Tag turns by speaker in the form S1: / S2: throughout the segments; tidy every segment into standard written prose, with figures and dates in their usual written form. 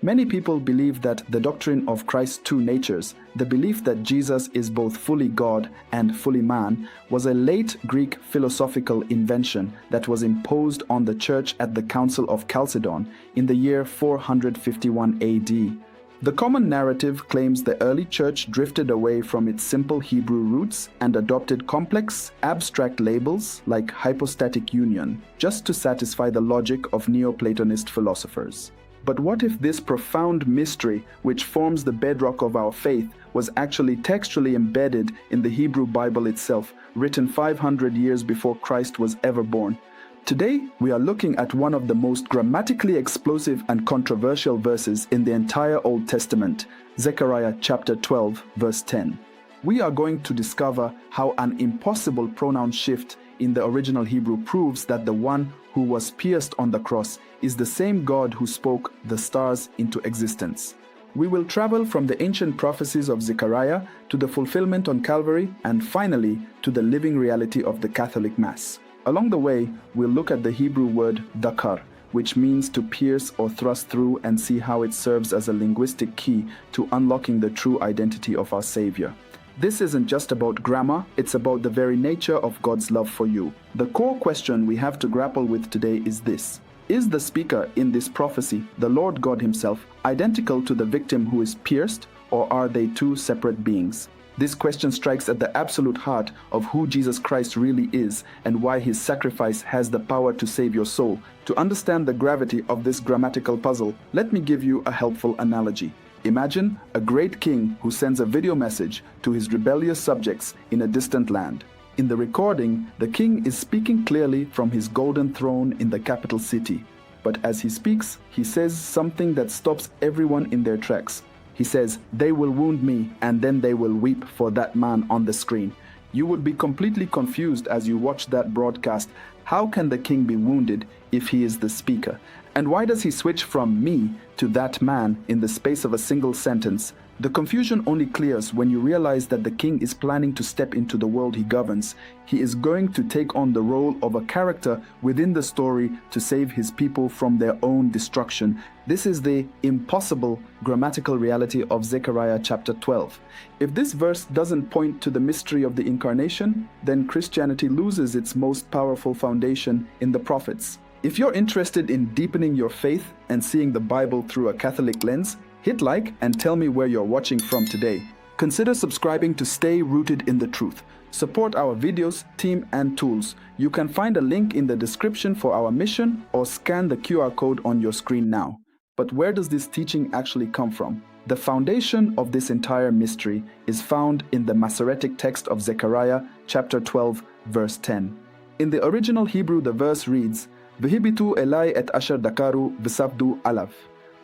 S1: Many people believe that the doctrine of Christ's two natures, the belief that Jesus is both fully God and fully man, was a late Greek philosophical invention that was imposed on the Church at the Council of Chalcedon in the year 451 AD. The common narrative claims the early church drifted away from its simple Hebrew roots and adopted complex, abstract labels like hypostatic union, just to satisfy the logic of Neoplatonist philosophers. But what if this profound mystery, which forms the bedrock of our faith, was actually textually embedded in the Hebrew Bible itself, written 500 years before Christ was ever born? Today, we are looking at one of the most grammatically explosive and controversial verses in the entire Old Testament, Zechariah chapter 12, verse 10. We are going to discover how an impossible pronoun shift in the original Hebrew proves that the one who was pierced on the cross is the same God who spoke the stars into existence. We will travel from the ancient prophecies of Zechariah to the fulfillment on Calvary and finally to the living reality of the Catholic Mass. Along the way, we'll look at the Hebrew word Dakar, which means to pierce or thrust through, and see how it serves as a linguistic key to unlocking the true identity of our Savior. This isn't just about grammar, it's about the very nature of God's love for you. The core question we have to grapple with today is this: is the speaker in this prophecy, the Lord God himself, identical to the victim who is pierced, or are they two separate beings? This question strikes at the absolute heart of who Jesus Christ really is and why his sacrifice has the power to save your soul. To understand the gravity of this grammatical puzzle, let me give you a helpful analogy. Imagine a great king who sends a video message to his rebellious subjects in a distant land. In the recording, the king is speaking clearly from his golden throne in the capital city. But as he speaks, he says something that stops everyone in their tracks. He says, "They will wound me, and then they will weep for that man on the screen." You would be completely confused as you watch that broadcast. How can the king be wounded if he is the speaker? And why does he switch from "me" to "that man" in the space of a single sentence? The confusion only clears when you realize that the king is planning to step into the world he governs. He is going to take on the role of a character within the story to save his people from their own destruction. This is the impossible grammatical reality of Zechariah chapter 12. If this verse doesn't point to the mystery of the incarnation, then Christianity loses its most powerful foundation in the prophets. If you're interested in deepening your faith and seeing the Bible through a Catholic lens, hit like and tell me where you're watching from today. Consider subscribing to stay rooted in the truth. Support our videos, team, and tools. You can find a link in the description for our mission or scan the QR code on your screen now. But where does this teaching actually come from? The foundation of this entire mystery is found in the Masoretic text of Zechariah chapter 12, verse 10. In the original Hebrew, the verse reads, "V'hibitu elai et asher dakaru v'savdu alav."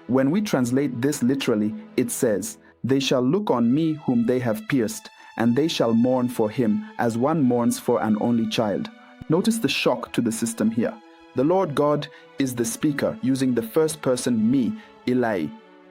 S1: When we translate this literally, it says, "They shall look on me whom they have pierced, and they shall mourn for him as one mourns for an only child." Notice the shock to the system here. The Lord God is the speaker using the first person me, Eli.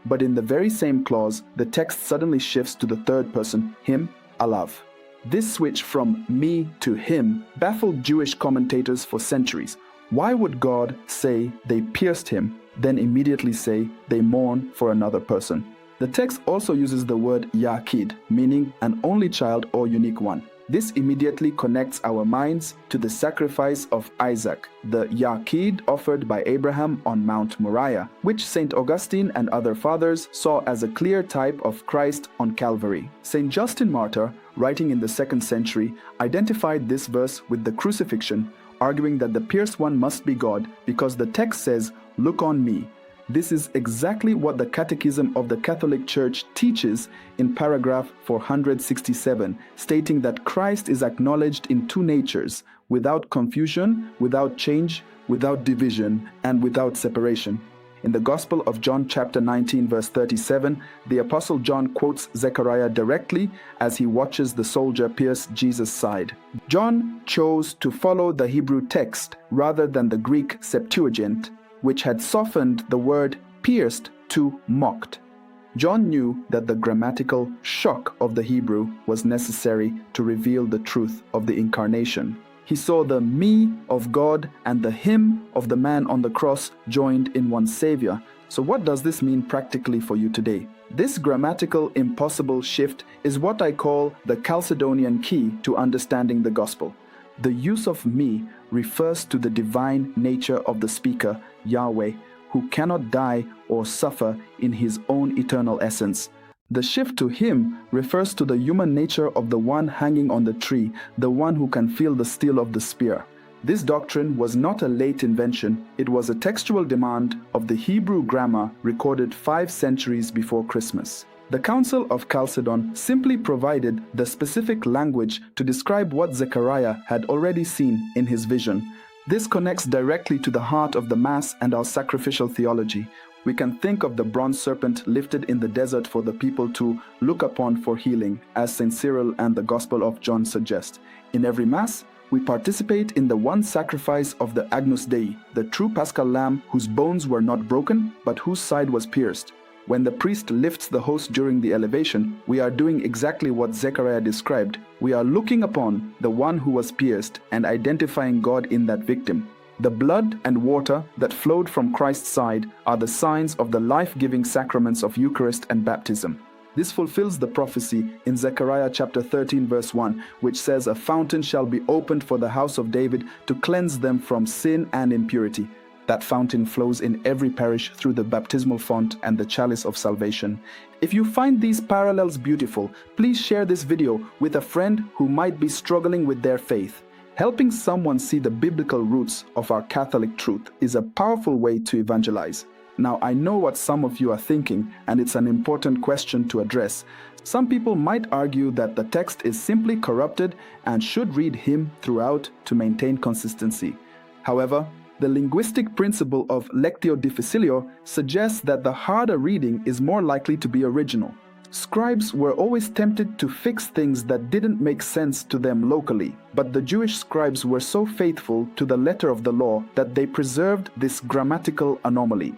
S1: But in the very same clause, the text suddenly shifts to the third person, him, alav. This switch from me to him baffled Jewish commentators for centuries. Why would God say they pierced him, then immediately say they mourn for another person? The text also uses the word Yakid, meaning an only child or unique one. This immediately connects our minds to the sacrifice of Isaac, the Yakid offered by Abraham on Mount Moriah, which St. Augustine and other fathers saw as a clear type of Christ on Calvary. St. Justin Martyr, writing in the 2nd century, identified this verse with the crucifixion, arguing that the pierced one must be God because the text says, "Look on me." This is exactly what the Catechism of the Catholic Church teaches in paragraph 467, stating that Christ is acknowledged in two natures, without confusion, without change, without division, and without separation. In the Gospel of John chapter 19 verse 37, the Apostle John quotes Zechariah directly as he watches the soldier pierce Jesus' side. John chose to follow the Hebrew text rather than the Greek Septuagint, which had softened the word pierced to mocked. John knew that the grammatical shock of the Hebrew was necessary to reveal the truth of the incarnation. He saw the me of God and the him of the man on the cross joined in one Savior, So what does this mean practically for you today? This grammatical impossible shift is what I call the Chalcedonian key to understanding the gospel. The use of me refers to the divine nature of the speaker, Yahweh, who cannot die or suffer in his own eternal essence. The shift to him refers to the human nature of the one hanging on the tree, the one who can feel the steel of the spear. This doctrine was not a late invention, it was a textual demand of the Hebrew grammar recorded 5 centuries before Christmas. The Council of Chalcedon simply provided the specific language to describe what Zechariah had already seen in his vision. This connects directly to the heart of the Mass and our sacrificial theology. We can think of the bronze serpent lifted in the desert for the people to look upon for healing, as St. Cyril and the Gospel of John suggest. In every Mass, we participate in the one sacrifice of the Agnus Dei, the true Paschal Lamb whose bones were not broken, but whose side was pierced. When the priest lifts the host during the elevation, we are doing exactly what Zechariah described. We are looking upon the one who was pierced and identifying God in that victim. The blood and water that flowed from Christ's side are the signs of the life-giving sacraments of Eucharist and baptism. This fulfills the prophecy in Zechariah chapter 13 verse 1, which says, "A fountain shall be opened for the house of David to cleanse them from sin and impurity." That fountain flows in every parish through the baptismal font and the chalice of salvation. If you find these parallels beautiful, please share this video with a friend who might be struggling with their faith. Helping someone see the biblical roots of our Catholic truth is a powerful way to evangelize. Now, I know what some of you are thinking, and it's an important question to address. Some people might argue that the text is simply corrupted and should read him throughout to maintain consistency. However, the linguistic principle of lectio difficilio suggests that the harder reading is more likely to be original. Scribes were always tempted to fix things that didn't make sense to them locally, but the Jewish scribes were so faithful to the letter of the law that they preserved this grammatical anomaly.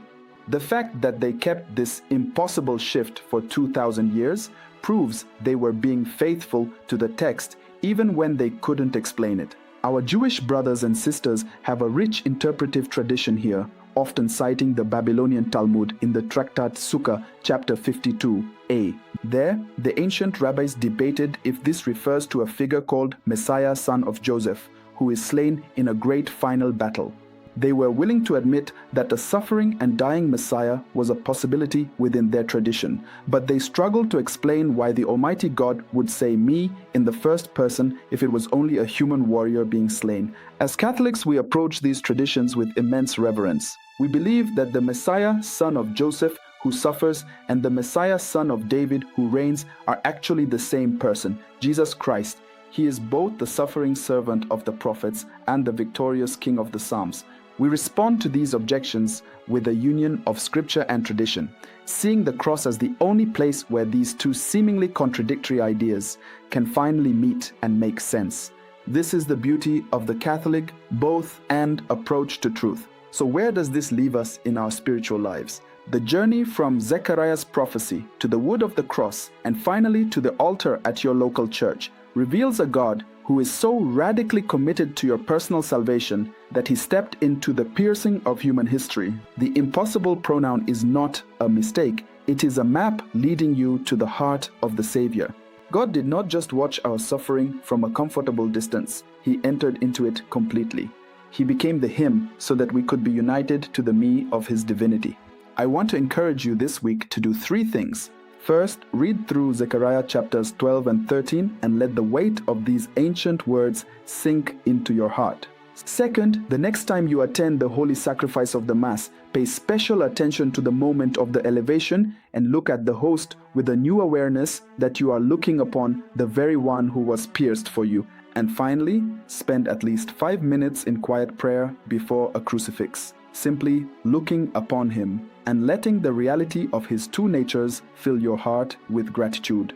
S1: The fact that they kept this impossible shift for 2,000 years proves they were being faithful to the text even when they couldn't explain it. Our Jewish brothers and sisters have a rich interpretive tradition here, often citing the Babylonian Talmud in the tractate Sukkah, chapter 52a. There, the ancient rabbis debated if this refers to a figure called Messiah, son of Joseph, who is slain in a great final battle. They were willing to admit that a suffering and dying Messiah was a possibility within their tradition, but they struggled to explain why the Almighty God would say me in the first person if it was only a human warrior being slain. As Catholics, we approach these traditions with immense reverence. We believe that the Messiah, son of Joseph, who suffers, and the Messiah, son of David, who reigns, are actually the same person, Jesus Christ. He is both the suffering servant of the prophets and the victorious King of the Psalms. We respond to these objections with a union of scripture and tradition, seeing the cross as the only place where these two seemingly contradictory ideas can finally meet and make sense. This is the beauty of the Catholic both and approach to truth. So where does this leave us in our spiritual lives? The journey from Zechariah's prophecy to the wood of the cross and finally to the altar at your local church reveals a God who is so radically committed to your personal salvation that he stepped into the piercing of human history. The impossible pronoun is not a mistake. It is a map leading you to the heart of the Savior. God did not just watch our suffering from a comfortable distance. He entered into it completely. He became the him so that we could be united to the me of his divinity. I want to encourage you this week to do 3 things. First, read through Zechariah chapters 12 and 13 and let the weight of these ancient words sink into your heart. Second, the next time you attend the holy sacrifice of the Mass, pay special attention to the moment of the elevation and look at the host with a new awareness that you are looking upon the very one who was pierced for you. And finally, spend at least 5 minutes in quiet prayer before a crucifix, simply looking upon him and letting the reality of his two natures fill your heart with gratitude.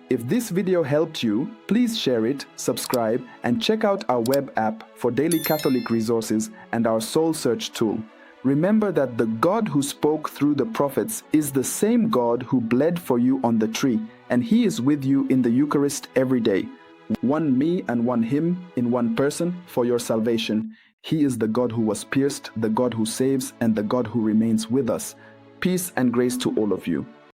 S1: If this video helped you, please share it, subscribe, and check out our web app for daily Catholic resources and our soul search tool. Remember that the God who spoke through the prophets is the same God who bled for you on the tree, and he is with you in the Eucharist every day. One me and one him in one person for your salvation. He is the God who was pierced, the God who saves, and the God who remains with us. Peace and grace to all of you.